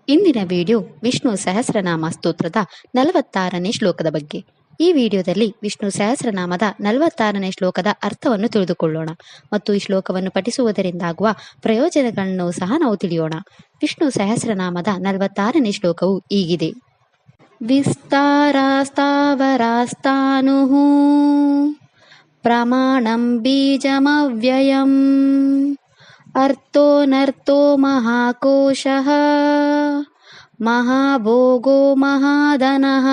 ಇಂದಿನ ವಿಡಿಯೋ ವಿಷ್ಣು ಸಹಸ್ರನಾಮ ಸ್ತೋತ್ರದ 46ನೇ ಶ್ಲೋಕದ ಬಗ್ಗೆ. ಈ ವಿಡಿಯೋದಲ್ಲಿ ವಿಷ್ಣು ಸಹಸ್ರನಾಮದ 46ನೇ ಶ್ಲೋಕದ ಅರ್ಥವನ್ನು ತಿಳಿದುಕೊಳ್ಳೋಣ ಮತ್ತು ಈ ಶ್ಲೋಕವನ್ನು ಪಠಿಸುವುದರಿಂದಾಗುವ ಪ್ರಯೋಜನಗಳನ್ನು ಸಹ ನಾವು ತಿಳಿಯೋಣ. ವಿಷ್ಣು ಸಹಸ್ರನಾಮದ 46ನೇ ಶ್ಲೋಕವು ಹೀಗಿದೆ. ವಿಸ್ತಾರಾಸ್ತಾವರಾಸ್ತಾನುಃ ಪ್ರಮಾಣಂ ಬೀಜಮವ್ಯಯಂ ಅರ್ಥೋ ಮಹಾಕೋಶಃ ಮಹಾಭೋಗೋ ಮಹಾಧನಃ.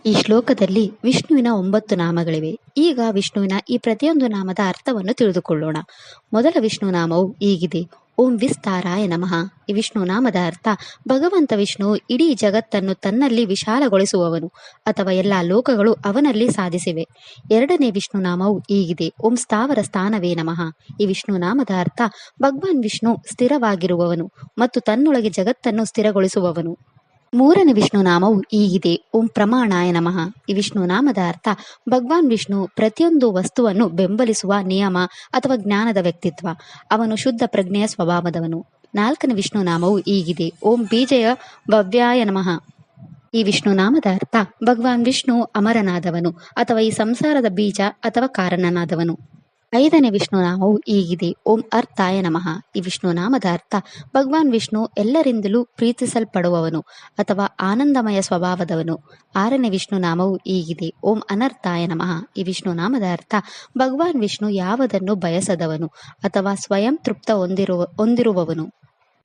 ಈ ಶ್ಲೋಕದಲ್ಲಿ ವಿಷ್ಣುವಿನ 9 ನಾಮಗಳಿವೆ. ಈಗ ವಿಷ್ಣುವಿನ ಈ ಪ್ರತಿಯೊಂದು ನಾಮದ ಅರ್ಥವನ್ನು ತಿಳಿದುಕೊಳ್ಳೋಣ. ಮೊದಲ ವಿಷ್ಣು ನಾಮವು ಹೀಗಿದೆ. ಓಂ ವಿಸ್ತಾರಾಯ ನಮಃ. ಈ ವಿಷ್ಣು ನಾಮದ ಅರ್ಥ ಭಗವಂತ ವಿಷ್ಣುವು ಇಡೀ ಜಗತ್ತನ್ನು ತನ್ನಲ್ಲಿ ವಿಶಾಲಗೊಳಿಸುವವನು ಅಥವಾ ಎಲ್ಲ ಲೋಕಗಳು ಅವನಲ್ಲಿ ಸಾಧಿಸಿವೆ. ಎರಡನೇ ವಿಷ್ಣು ನಾಮವು ಹೀಗಿದೆ. ಓಂ ಸ್ಥಾವರ ಸ್ಥಾನವೇ ನಮಃ. ಈ ವಿಷ್ಣು ನಾಮದ ಅರ್ಥ ಭಗವಾನ್ ವಿಷ್ಣು ಸ್ಥಿರವಾಗಿರುವವನು ಮತ್ತು ತನ್ನೊಳಗೆ ಜಗತ್ತನ್ನು ಸ್ಥಿರಗೊಳಿಸುವವನು. ಮೂರನೇ ವಿಷ್ಣು ನಾಮವು ಹೀಗಿದೆ. ಓಂ ಪ್ರಮಾಣಾಯ ನಮಃ. ಈ ವಿಷ್ಣು ನಾಮದ ಅರ್ಥ ಭಗವಾನ್ ವಿಷ್ಣು ಪ್ರತಿಯೊಂದು ವಸ್ತುವನ್ನು ಬೆಂಬಲಿಸುವ ನಿಯಮ ಅಥವಾ ಜ್ಞಾನದ ವ್ಯಕ್ತಿತ್ವ. ಅವನು ಶುದ್ಧ ಪ್ರಜ್ಞೆಯ ಸ್ವಭಾವದವನು. ನಾಲ್ಕನೇ ವಿಷ್ಣು ನಾಮವು ಹೀಗಿದೆ. ಓಂ ಬೀಜಯ ಭವ್ಯಾಯ ನಮಃ. ಈ ವಿಷ್ಣು ನಾಮದ ಅರ್ಥ ಭಗವಾನ್ ವಿಷ್ಣು ಅಮರನಾದವನು ಅಥವಾ ಈ ಸಂಸಾರದ ಬೀಜ ಅಥವಾ ಕಾರಣನಾದವನು. ಐದನೇ ವಿಷ್ಣು ನಾಮವು ಹೀಗಿದೆ. ಓಂ ಅರ್ಥಾಯ ನಮಃ. ಈ ವಿಷ್ಣು ನಾಮದ ಅರ್ಥ ಭಗವಾನ್ ವಿಷ್ಣು ಎಲ್ಲರಿಂದಲೂ ಪ್ರೀತಿಸಲ್ಪಡುವವನು ಅಥವಾ ಆನಂದಮಯ ಸ್ವಭಾವದವನು. ಆರನೇ ವಿಷ್ಣು ನಾಮವು ಹೀಗಿದೆ. ಓಂ ಅನರ್ಥಾಯ ನಮಃ. ಈ ವಿಷ್ಣು ನಾಮದ ಅರ್ಥ ಭಗವಾನ್ ವಿಷ್ಣು ಯಾವುದನ್ನು ಬಯಸದವನು ಅಥವಾ ಸ್ವಯಂ ತೃಪ್ತ ಹೊಂದಿರುವವನು.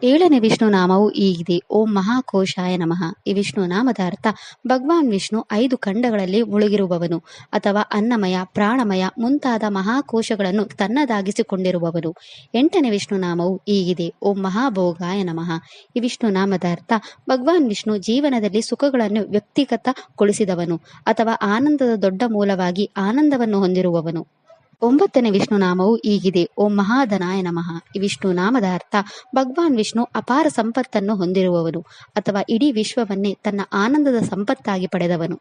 ಏಳನೇ ವಿಷ್ಣು ನಾಮವು ಹೀಗಿದೆ. ಓಂ ಮಹಾಕೋಶಾಯ ನಮಃ. ಈ ವಿಷ್ಣು ನಾಮದ ಅರ್ಥ ಭಗವಾನ್ ವಿಷ್ಣು 5 ಖಂಡಗಳಲ್ಲಿ ಮುಳುಗಿರುವವನು ಅಥವಾ ಅನ್ನಮಯ, ಪ್ರಾಣಮಯ ಮುಂತಾದ ಮಹಾಕೋಶಗಳನ್ನು ತನ್ನದಾಗಿಸಿಕೊಂಡಿರುವವನು. ಎಂಟನೇ ವಿಷ್ಣು ನಾಮವು ಹೀಗಿದೆ. ಓಂ ಮಹಾಭೋಗಾಯ ನಮಃ. ಈ ವಿಷ್ಣು ನಾಮದ ಅರ್ಥ ಭಗವಾನ್ ವಿಷ್ಣು ಜೀವನದಲ್ಲಿ ಸುಖಗಳನ್ನು ವ್ಯಕ್ತಿಗತಗೊಳಿಸಿದವನು ಅಥವಾ ಆನಂದದ ದೊಡ್ಡ ಮೂಲವಾಗಿ ಆನಂದವನ್ನು ಹೊಂದಿರುವವನು. ಒಂಬತ್ತನೇ ವಿಷ್ಣು ನಾಮವು ಹೀಗಿದೆ. ಓಂ ಮಹಾಧನಾಯ ನಮಃ. ಈ ವಿಷ್ಣು ನಾಮದ ಅರ್ಥ ಭಗವಾನ್ ವಿಷ್ಣು ಅಪಾರ ಸಂಪತ್ತನ್ನು ಹೊಂದಿರುವವನು ಅಥವಾ ಇಡೀ ವಿಶ್ವವನ್ನೇ ತನ್ನ ಆನಂದದ ಸಂಪತ್ತಾಗಿ ಪಡೆದವನು.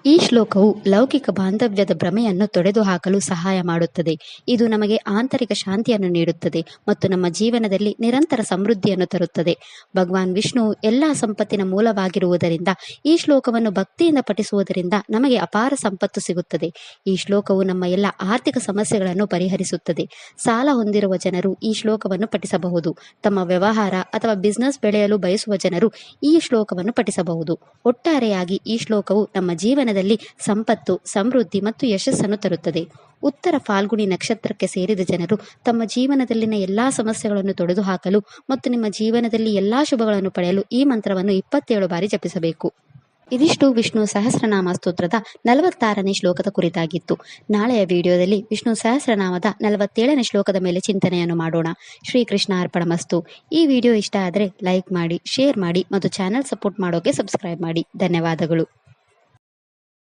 ಈ ಶ್ಲೋಕವು ಲೌಕಿಕ ಬಾಂಧವ್ಯದ ಭ್ರಮೆಯನ್ನು ತೊಡೆದುಹಾಕಲು ಸಹಾಯ ಮಾಡುತ್ತದೆ. ಇದು ನಮಗೆ ಆಂತರಿಕ ಶಾಂತಿಯನ್ನು ನೀಡುತ್ತದೆ ಮತ್ತು ನಮ್ಮ ಜೀವನದಲ್ಲಿ ನಿರಂತರ ಸಮೃದ್ಧಿಯನ್ನು ತರುತ್ತದೆ. ಭಗವಾನ್ ವಿಷ್ಣು ಎಲ್ಲಾ ಸಂಪತ್ತಿನ ಮೂಲವಾಗಿರುವುದರಿಂದ ಈ ಶ್ಲೋಕವನ್ನು ಭಕ್ತಿಯಿಂದ ಪಠಿಸುವುದರಿಂದ ನಮಗೆ ಅಪಾರ ಸಂಪತ್ತು ಸಿಗುತ್ತದೆ. ಈ ಶ್ಲೋಕವು ನಮ್ಮ ಎಲ್ಲ ಆರ್ಥಿಕ ಸಮಸ್ಯೆಗಳನ್ನು ಪರಿಹರಿಸುತ್ತದೆ. ಸಾಲ ಹೊಂದಿರುವ ಜನರು ಈ ಶ್ಲೋಕವನ್ನು ಪಠಿಸಬಹುದು. ತಮ್ಮ ವ್ಯವಹಾರ ಅಥವಾ ಬಿಸಿನೆಸ್ ಬೆಳೆಯಲು ಬಯಸುವ ಜನರು ಈ ಶ್ಲೋಕವನ್ನು ಪಠಿಸಬಹುದು. ಒಟ್ಟಾರೆಯಾಗಿ ಈ ಶ್ಲೋಕವು ನಮ್ಮ ಜೀವನದಲ್ಲಿ ಸಂಪತ್ತು, ಸಮೃದ್ಧಿ ಮತ್ತು ಯಶಸ್ಸನ್ನು ತರುತ್ತದೆ. ಉತ್ತರ ಫಾಲ್ಗುಣಿ ನಕ್ಷತ್ರಕ್ಕೆ ಸೇರಿದ ಜನರು ತಮ್ಮ ಜೀವನದಲ್ಲಿನ ಎಲ್ಲಾ ಸಮಸ್ಯೆಗಳನ್ನು ತೊಡೆದುಹಾಕಲು ಮತ್ತು ನಿಮ್ಮ ಜೀವನದಲ್ಲಿ ಎಲ್ಲಾ ಶುಭಗಳನ್ನು ಪಡೆಯಲು ಈ ಮಂತ್ರವನ್ನು 27 ಬಾರಿ ಜಪಿಸಬೇಕು. ಇದಿಷ್ಟು ವಿಷ್ಣು ಸಹಸ್ರನಾಮ ಸ್ತೋತ್ರದ 46ನೇ ಶ್ಲೋಕದ ಕುರಿತಾಗಿತ್ತು. ನಾಳೆಯ ವಿಡಿಯೋದಲ್ಲಿ ವಿಷ್ಣು ಸಹಸ್ರನಾಮದ 47ನೇ ಶ್ಲೋಕದ ಮೇಲೆ ಚಿಂತನೆಯನ್ನು ಮಾಡೋಣ. ಶ್ರೀಕೃಷ್ಣ ಅರ್ಪಣಮಸ್ತು. ಈ ವಿಡಿಯೋ ಇಷ್ಟ ಆದರೆ ಲೈಕ್ ಮಾಡಿ, ಶೇರ್ ಮಾಡಿ ಮತ್ತು ಚಾನೆಲ್ ಸಪೋರ್ಟ್ ಮಾಡೋಕೆ ಸಬ್ಸ್ಕ್ರೈಬ್ ಮಾಡಿ. ಧನ್ಯವಾದಗಳು.